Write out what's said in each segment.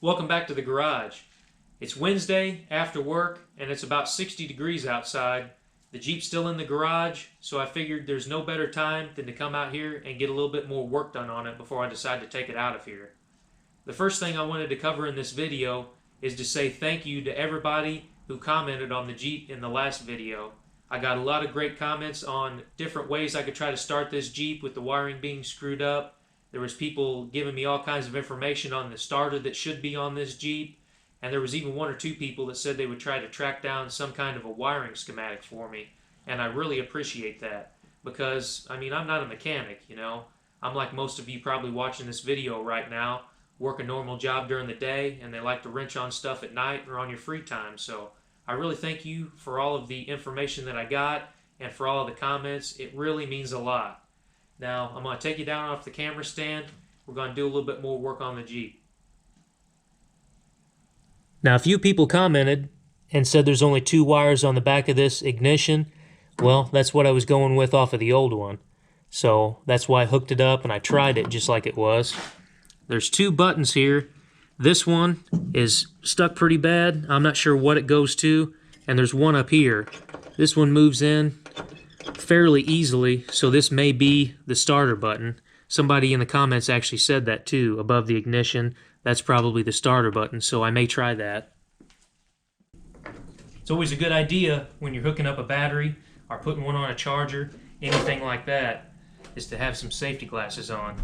Welcome back to the garage. It's Wednesday after work and it's about 60 degrees outside. The Jeep's still in the garage, so I figured there's no better time than to come out here and get a little bit more work done on it before I decide to take it out of here. The first thing I wanted to cover in this video is to say thank you to everybody who commented on the Jeep in the last video. I got a lot of great comments on different ways I could try to start this Jeep with the wiring being screwed up. There was people giving me all kinds of information on the starter that should be on this Jeep, and there was even one or two people that said they would try to track down some kind of a wiring schematic for me, and I really appreciate that because, I'm not a mechanic, I'm like most of you probably watching this video right now, work a normal job during the day, and they like to wrench on stuff at night or on your free time, so I really thank you for all of the information that I got and for all of the comments. It really means a lot. Now, I'm going to take you down off the camera stand. We're going to do a little bit more work on the Jeep. Now, a few people commented and said there's only 2 wires on the back of this ignition. Well, that's what I was going with off of the old one. So that's why I hooked it up and I tried it just like it was. There's 2 buttons here. This one is stuck pretty bad. I'm not sure what it goes to. And there's one up here. This one moves in fairly easily, so this may be the starter button. Somebody in the comments actually said that too, above the ignition. That's probably the starter button, so I may try that. It's always a good idea when you're hooking up a battery or putting one on a charger, anything like that, is to have some safety glasses on.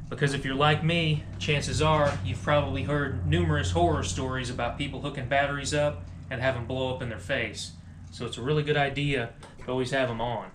Because if you're like me, chances are you've probably heard numerous horror stories about people hooking batteries up and having them blow up in their face. So it's a really good idea to always have them on.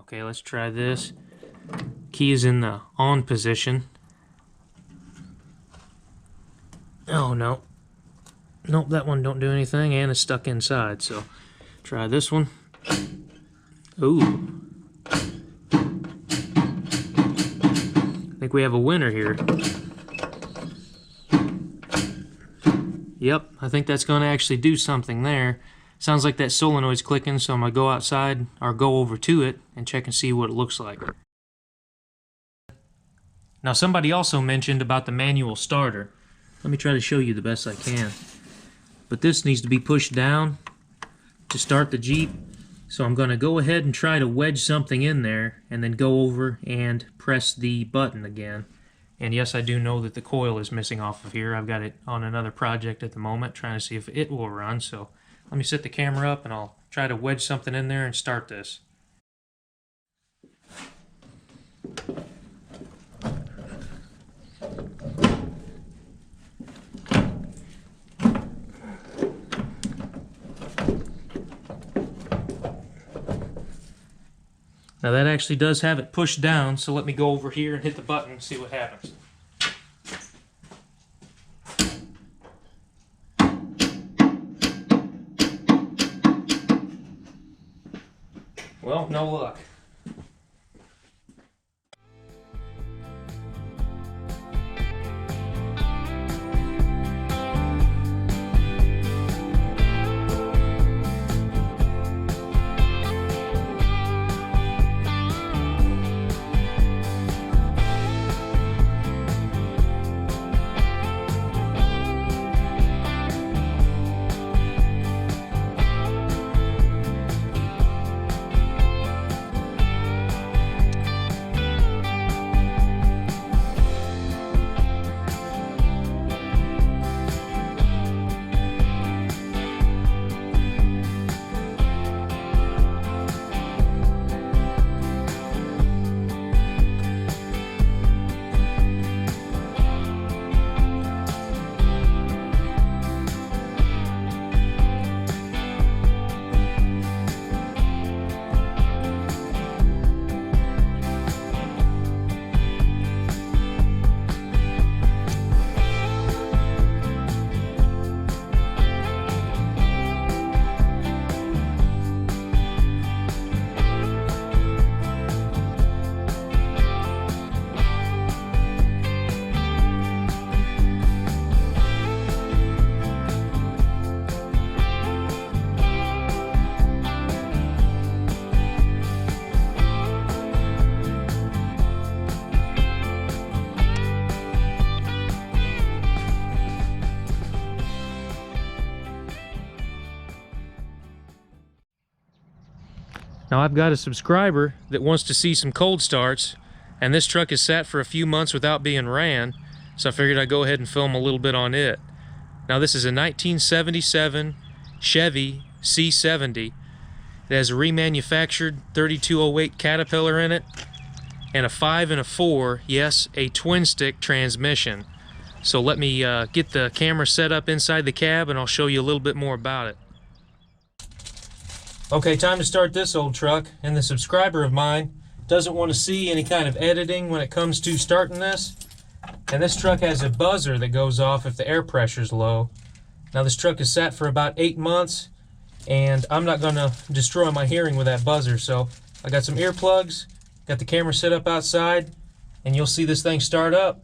Okay, let's try this. Key is in the on position. Oh, no. Nope, that one don't do anything, and it's stuck inside, so try this one. Ooh. I think we have a winner here. Yep, I think that's going to actually do something there. Sounds like that solenoid's clicking, so I'm going to go outside, or go over to it, and check and see what it looks like. Now, somebody also mentioned about the manual starter. Let me try to show you the best I can. But this needs to be pushed down to start the Jeep. So I'm going to go ahead and try to wedge something in there, and then go over and press the button again. And yes, I do know that the coil is missing off of here. I've got it on another project at the moment, trying to see if it will run. So let me set the camera up and I'll try to wedge something in there and start this. Now that actually does have it pushed down, so let me go over here and hit the button and see what happens. Well, no luck. Now I've got a subscriber that wants to see some cold starts, and this truck is sat for a few months without being ran, so I figured I'd go ahead and film a little bit on it. Now this is a 1977 Chevy C70. It has a remanufactured 3208 Caterpillar in it, and a 5 and a 4, yes, a twin stick transmission. So let me get the camera set up inside the cab and I'll show you a little bit more about it. Okay, time to start this old truck, and the subscriber of mine doesn't want to see any kind of editing when it comes to starting this. And this truck has a buzzer that goes off if the air pressure's low. Now this truck is sat for about 8 months, and I'm not going to destroy my hearing with that buzzer, so I got some earplugs, got the camera set up outside, and you'll see this thing start up.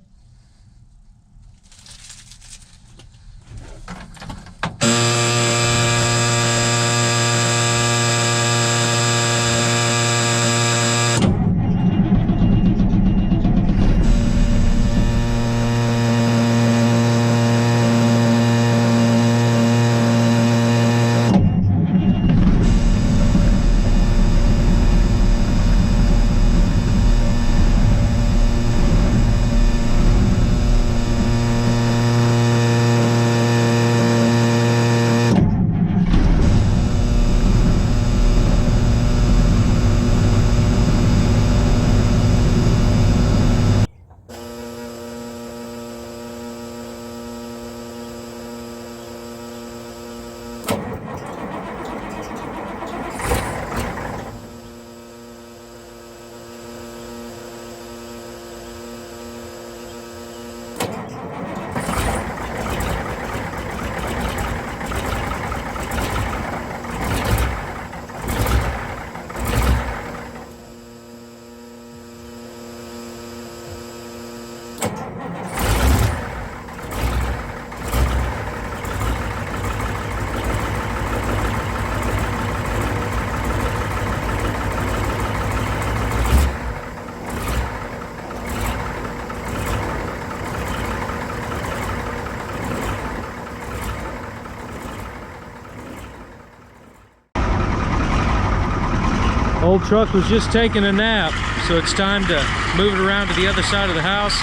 Old truck was just taking a nap, so it's time to move it around to the other side of the house.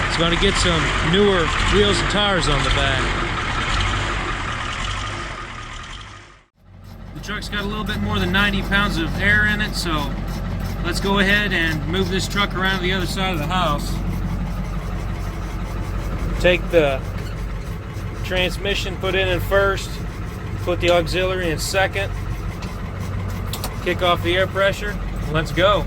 It's going to get some newer wheels and tires on the back. The truck's got a little bit more than 90 pounds of air in it, so let's go ahead and move this truck around to the other side of the house. Take the transmission, put in first, put the auxiliary in second. Kick off the air pressure. Let's go.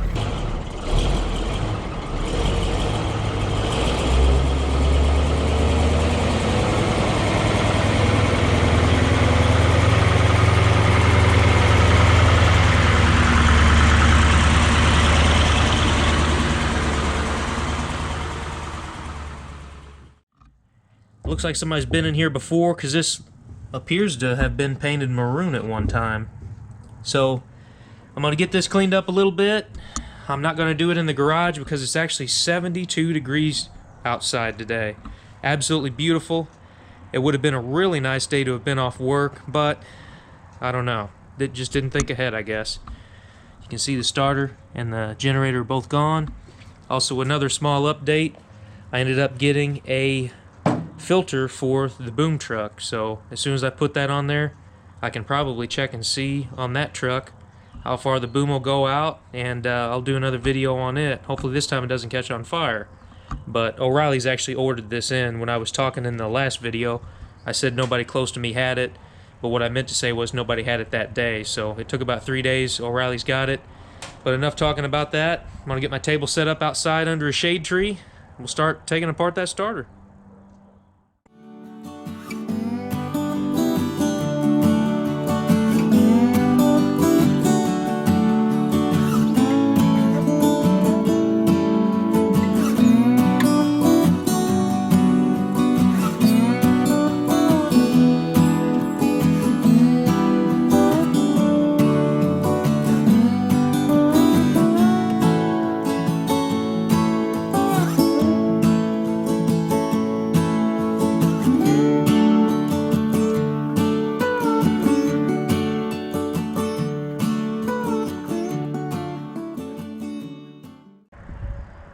Looks like somebody's been in here before, because this appears to have been painted maroon at one time. So I'm going to get this cleaned up a little bit. I'm not going to do it in the garage because it's actually 72 degrees outside today. Absolutely beautiful. It would have been a really nice day to have been off work, but I don't know. It just didn't think ahead, I guess. You can see the starter and the generator are both gone. Also, another small update. I ended up getting a filter for the boom truck, so as soon as I put that on there, I can probably check and see on that truck how far the boom will go out, and I'll do another video on it. Hopefully this time it doesn't catch on fire. But O'Reilly's actually ordered this in. When I was talking in the last video, I said nobody close to me had it, but what I meant to say was nobody had it that day. So it took about 3 days. O'Reilly's got it. But enough talking about that. I'm going to get my table set up outside under a shade tree. We'll start taking apart that starter.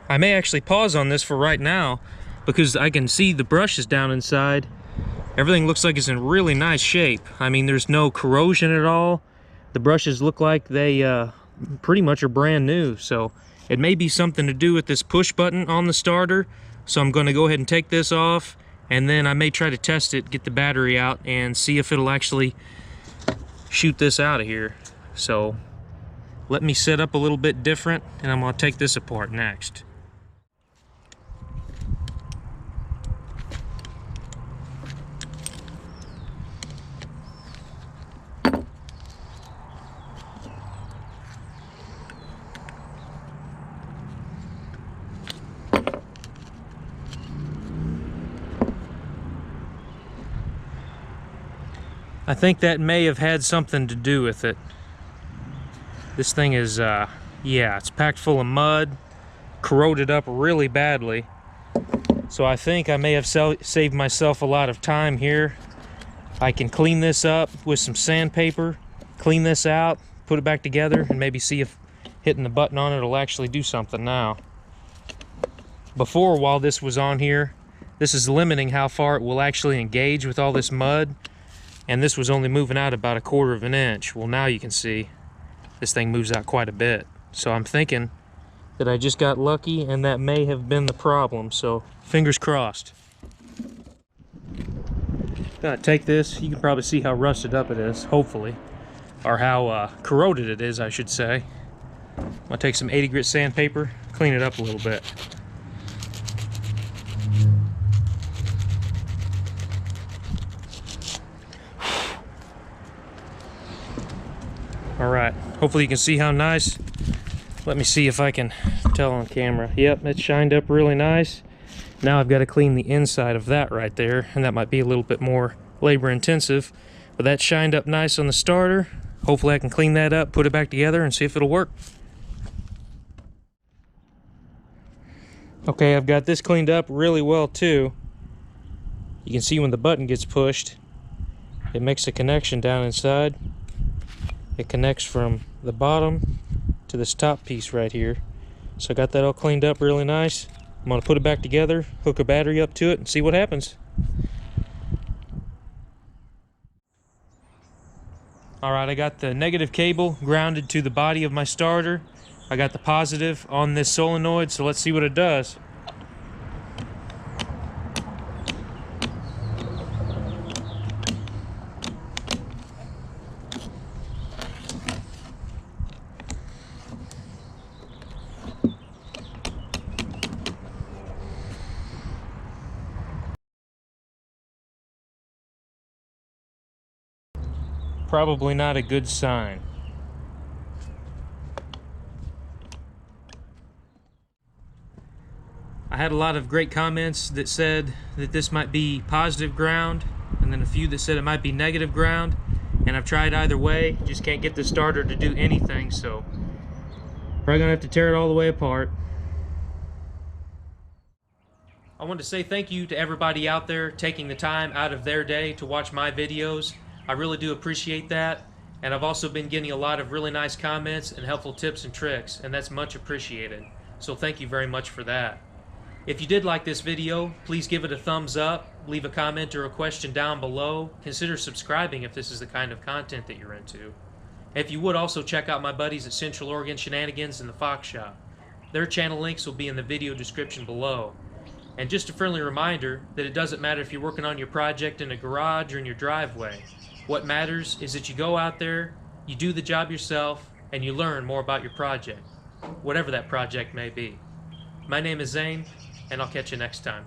I may actually pause on this for right now because I can see the brushes down inside. Everything looks like it's in really nice shape. I mean, there's no corrosion at all. The brushes look like they pretty much are brand new. So it may be something to do with this push button on the starter. So I'm going to go ahead and take this off, and then I may try to test it, get the battery out, and see if it'll actually shoot this out of here. So let me set up a little bit different, and I'm going to take this apart next. I think that may have had something to do with it. This thing is, yeah, it's packed full of mud, corroded up really badly. So I think I may have saved myself a lot of time here. I can clean this up with some sandpaper, clean this out, put it back together, and maybe see if hitting the button on it will actually do something now. Before, while this was on here, this is limiting how far it will actually engage with all this mud. And this was only moving out about 1/4 of an inch. Well, now you can see this thing moves out quite a bit. So I'm thinking that I just got lucky, and that may have been the problem. So fingers crossed. Gonna take this. You can probably see how rusted up it is, hopefully. Or how corroded it is, I should say. I'm gonna take some 80 grit sandpaper, clean it up a little bit. Alright, hopefully you can see how nice. Let me see if I can tell on camera. Yep, it's shined up really nice. Now I've got to clean the inside of that right there, and that might be a little bit more labor intensive. But that's shined up nice on the starter. Hopefully I can clean that up, put it back together, and see if it'll work. Okay, I've got this cleaned up really well too. You can see when the button gets pushed, it makes a connection down inside. It connects from the bottom to this top piece right here. So I got that all cleaned up really nice. I'm gonna put it back together, hook a battery up to it, and see what happens. Alright, I got the negative cable grounded to the body of my starter. I got the positive on this solenoid, so let's see what it does. Probably not a good sign. I had a lot of great comments that said that this might be positive ground, and then a few that said it might be negative ground, and I've tried either way, just can't get the starter to do anything, so probably gonna have to tear it all the way apart. I want to say thank you to everybody out there taking the time out of their day to watch my videos. I really do appreciate that, and I've also been getting a lot of really nice comments and helpful tips and tricks, and that's much appreciated. So thank you very much for that. If you did like this video, please give it a thumbs up, leave a comment or a question down below. Consider subscribing if this is the kind of content that you're into. If you would, also check out my buddies at Central Oregon Shenanigans and the Fox Shop. Their channel links will be in the video description below. And just a friendly reminder that it doesn't matter if you're working on your project in a garage or in your driveway. What matters is that you go out there, you do the job yourself, and you learn more about your project, whatever that project may be. My name is Zane, and I'll catch you next time.